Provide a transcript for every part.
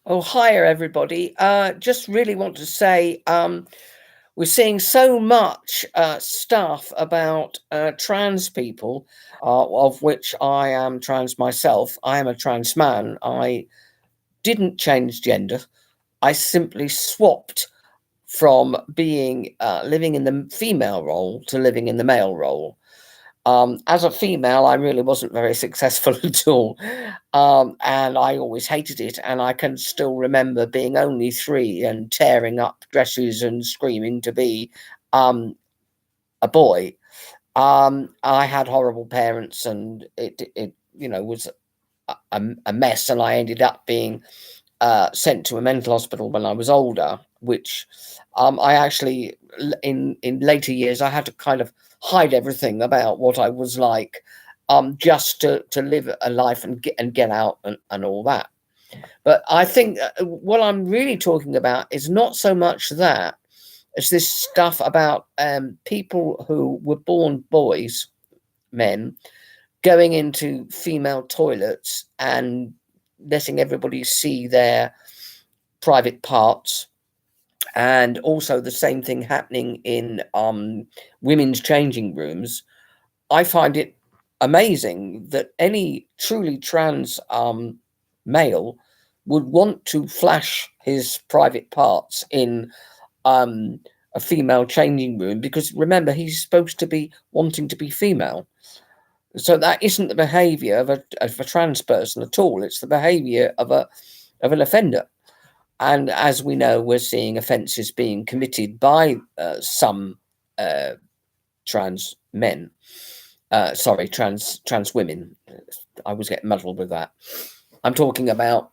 Oh, hiya, everybody. Just really want to say we're seeing so much stuff about trans people, of which I am trans myself. I am a trans man. I didn't change gender. I simply swapped from being living in the female role to living in the male role. As a female, I really wasn't very successful at all. And I always hated it. And I can still remember being only 3 and tearing up dresses and screaming to be um, a boy. I had horrible parents, and it was a mess. And I ended up being sent to a mental hospital when I was older, which I actually, in later years, I had to kind of hide everything about what I was like, just to live a life and get out and all that. But I think what I'm really talking about is not so much that as this stuff about people who were born boys, men, going into female toilets and letting everybody see their private parts, and also the same thing happening in women's changing rooms. I find it amazing that any truly trans male would want to flash his private parts in um, a female changing room, because remember, he's supposed to be wanting to be female. So that isn't the behaviour of a trans person at all. It's the behaviour of an offender. And as we know, we're seeing offences being committed by some uh, trans men. Sorry, trans women. I was getting muddled with that. I'm talking about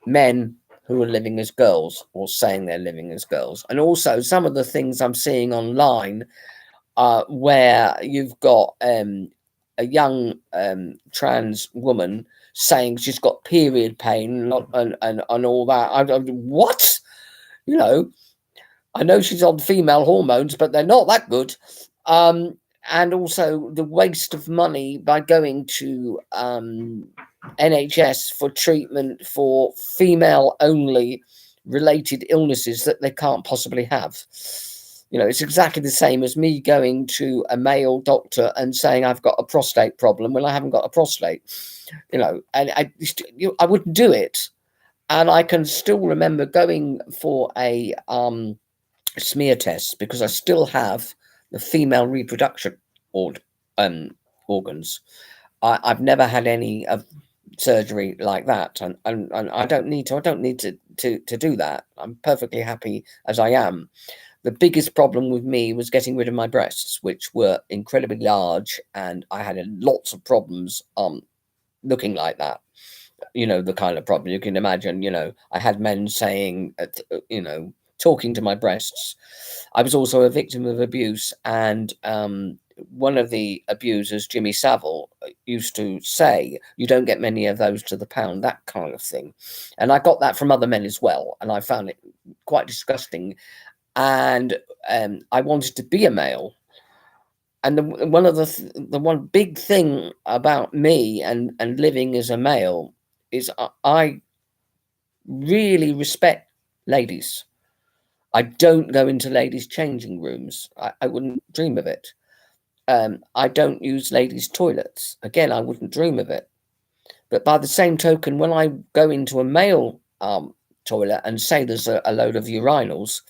men who are living as girls or saying they're living as girls, and also some of the things I'm seeing online, where you've got a young trans woman saying she's got period pain, and all that. What? You know, I know she's on female hormones, but they're not that good. Um, and also the waste of money by going to NHS for treatment for female only related illnesses that they can't possibly have. It's exactly the same as me going to a male doctor and saying I've got a prostate problem when I haven't got a prostate. And I wouldn't do it. And I can still remember going for a smear test, because I still have the female reproduction or, um, organs. I've never had any of surgery like that, and I don't need to. I don't need to do that. I'm perfectly happy as I am. The biggest problem with me was getting rid of my breasts, which were incredibly large, and I had lots of problems looking like that. The kind of problem you can imagine. I had men saying, talking to my breasts. I was also a victim of abuse, and one of the abusers, Jimmy Savile, used to say, "You don't get many of those to the pound," that kind of thing. And I got that from other men as well, and I found it quite disgusting. And I wanted to be a male. And the one big thing about me and living as a male is I really respect ladies. I don't go into ladies' changing rooms. I wouldn't dream of it. I don't use ladies' toilets. Again, I wouldn't dream of it. But by the same token, when I go into a male toilet and say there's a load of urinals,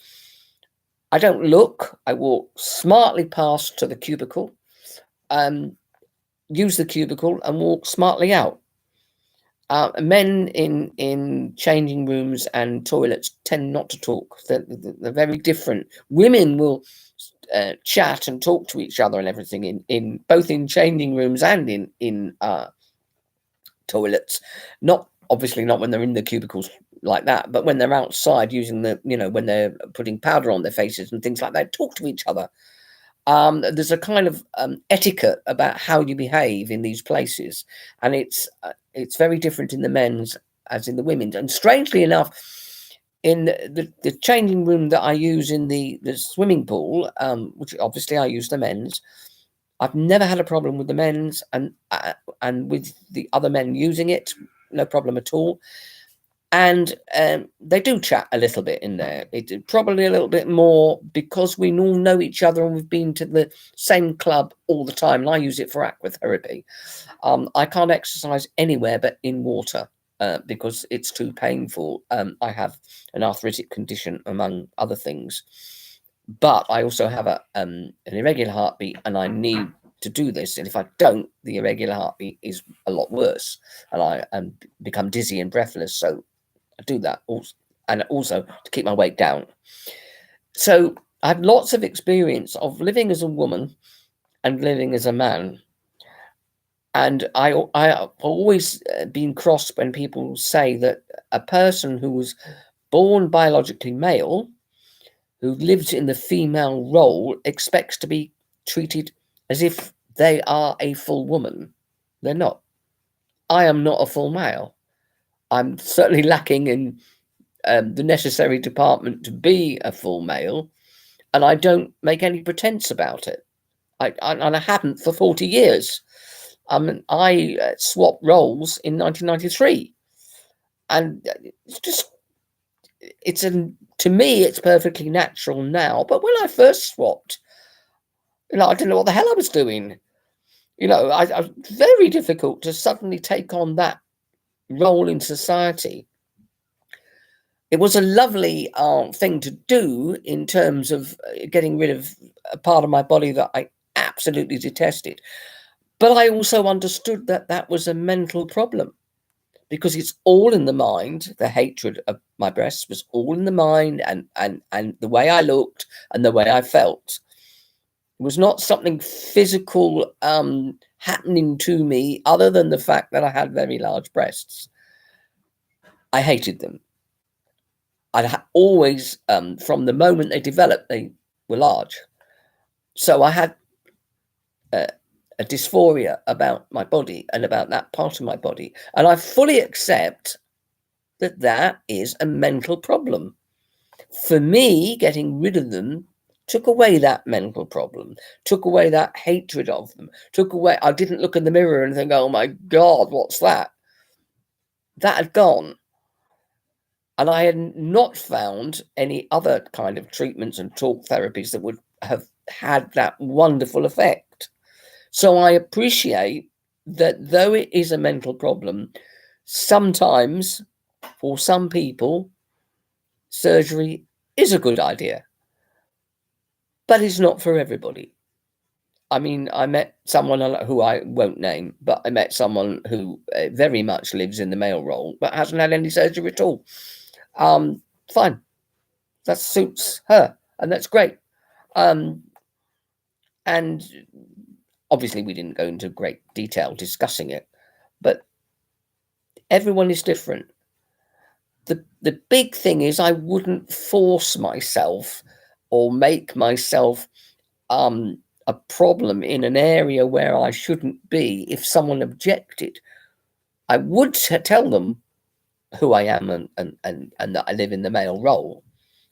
I don't look. I walk smartly past to the cubicle, use the cubicle, and walk smartly out. Men in changing rooms and toilets tend not to talk. They're very different. Women will chat and talk to each other and everything in both in changing rooms and in toilets. Not obviously not when they're in the cubicles like that, but when they're outside using when they're putting powder on their faces and things like that, talk to each other. There's a kind of etiquette about how you behave in these places, and it's very different in the men's as in the women's. And strangely enough, in the changing room that I use in the swimming pool, which obviously I use the men's, I've never had a problem with the men's, and with the other men using it, no problem at all. And they do chat a little bit in there. It probably a little bit more because we all know each other and we've been to the same club all the time. And I use it for aquatherapy. I can't exercise anywhere but in water because it's too painful. I have an arthritic condition, among other things. But I also have an irregular heartbeat, and I need to do this. And if I don't, the irregular heartbeat is a lot worse, and I become dizzy and breathless. So I do that also, and also to keep my weight down. So I have lots of experience of living as a woman and living as a man. And I've always been crossed when people say that a person who was born biologically male, who lives in the female role, expects to be treated as if they are a full woman. They're not. I am not a full male. I'm certainly lacking in the necessary department to be a full male, and I don't make any pretense about it. And I haven't for 40 years. I swapped roles in 1993, and to me, it's perfectly natural now. But when I first swapped, I didn't know what the hell I was doing. I very difficult to suddenly take on that role in society. It was a lovely thing to do in terms of getting rid of a part of my body that I absolutely detested. But I also understood that that was a mental problem because it's all in the mind. The hatred of my breasts was all in the mind, and the way I looked and the way I felt. It was not something physical happening to me other than the fact that I had very large breasts. I hated them. I'd always, from the moment they developed, they were large. So I had a dysphoria about my body and about that part of my body. And I fully accept that that is a mental problem. For me, getting rid of them took away that mental problem, took away that hatred of them, took away, I didn't look in the mirror and think, oh my God, what's that? That had gone. And I had not found any other kind of treatments and talk therapies that would have had that wonderful effect. So I appreciate that though it is a mental problem, sometimes for some people, surgery is a good idea, but it's not for everybody. I mean, I met someone who I won't name, but I met someone who very much lives in the male role, but hasn't had any surgery at all. Fine. That suits her, and that's great. And obviously we didn't go into great detail discussing it, but everyone is different. The big thing is I wouldn't force myself or make myself a problem in an area where I shouldn't be. If someone objected, I would tell them who I am and that I live in the male role.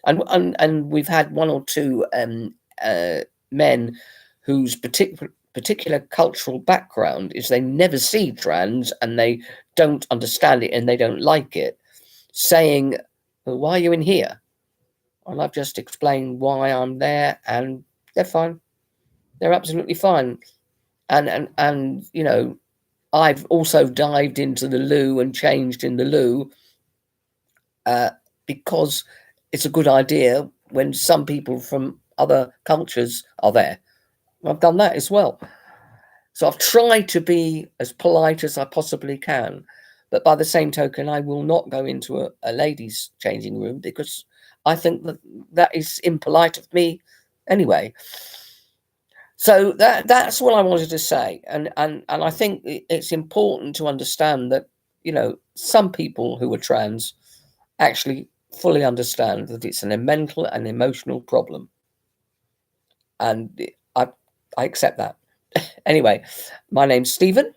And we've had one or two men whose particular cultural background is they never see trans and they don't understand it and they don't like it, saying, well, why are you in here? And I've just explained why I'm there, and they're fine. They're absolutely fine. And I've also dived into the loo and changed in the loo because it's a good idea when some people from other cultures are there. I've done that as well. So I've tried to be as polite as I possibly can. But by the same token, I will not go into a ladies' changing room because I think that is impolite of me anyway. So that's what I wanted to say. And I think it's important to understand that, some people who are trans actually fully understand that it's a mental and emotional problem. And I accept that. Anyway, my name's Stephen.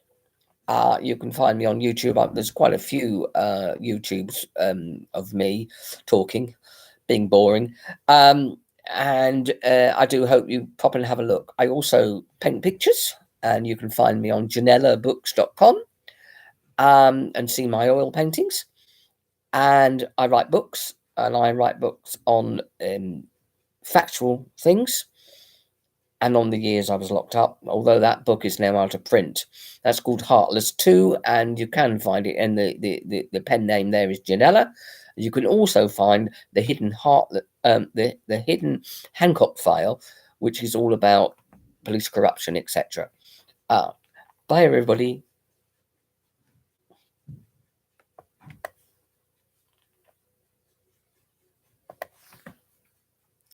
You can find me on YouTube. There's quite a few YouTubes of me talking, being boring. And I do hope you pop and have a look. I also paint pictures, and you can find me on janellabooks.com and see my oil paintings. and I write books, and I write books on factual things and on the years I was locked up, although that book is now out of print. That's called Heartless 2, and you can find it, and the pen name there is Janella. You can also find the hidden the hidden Hancock file, which is all about police corruption, etc. Bye, everybody.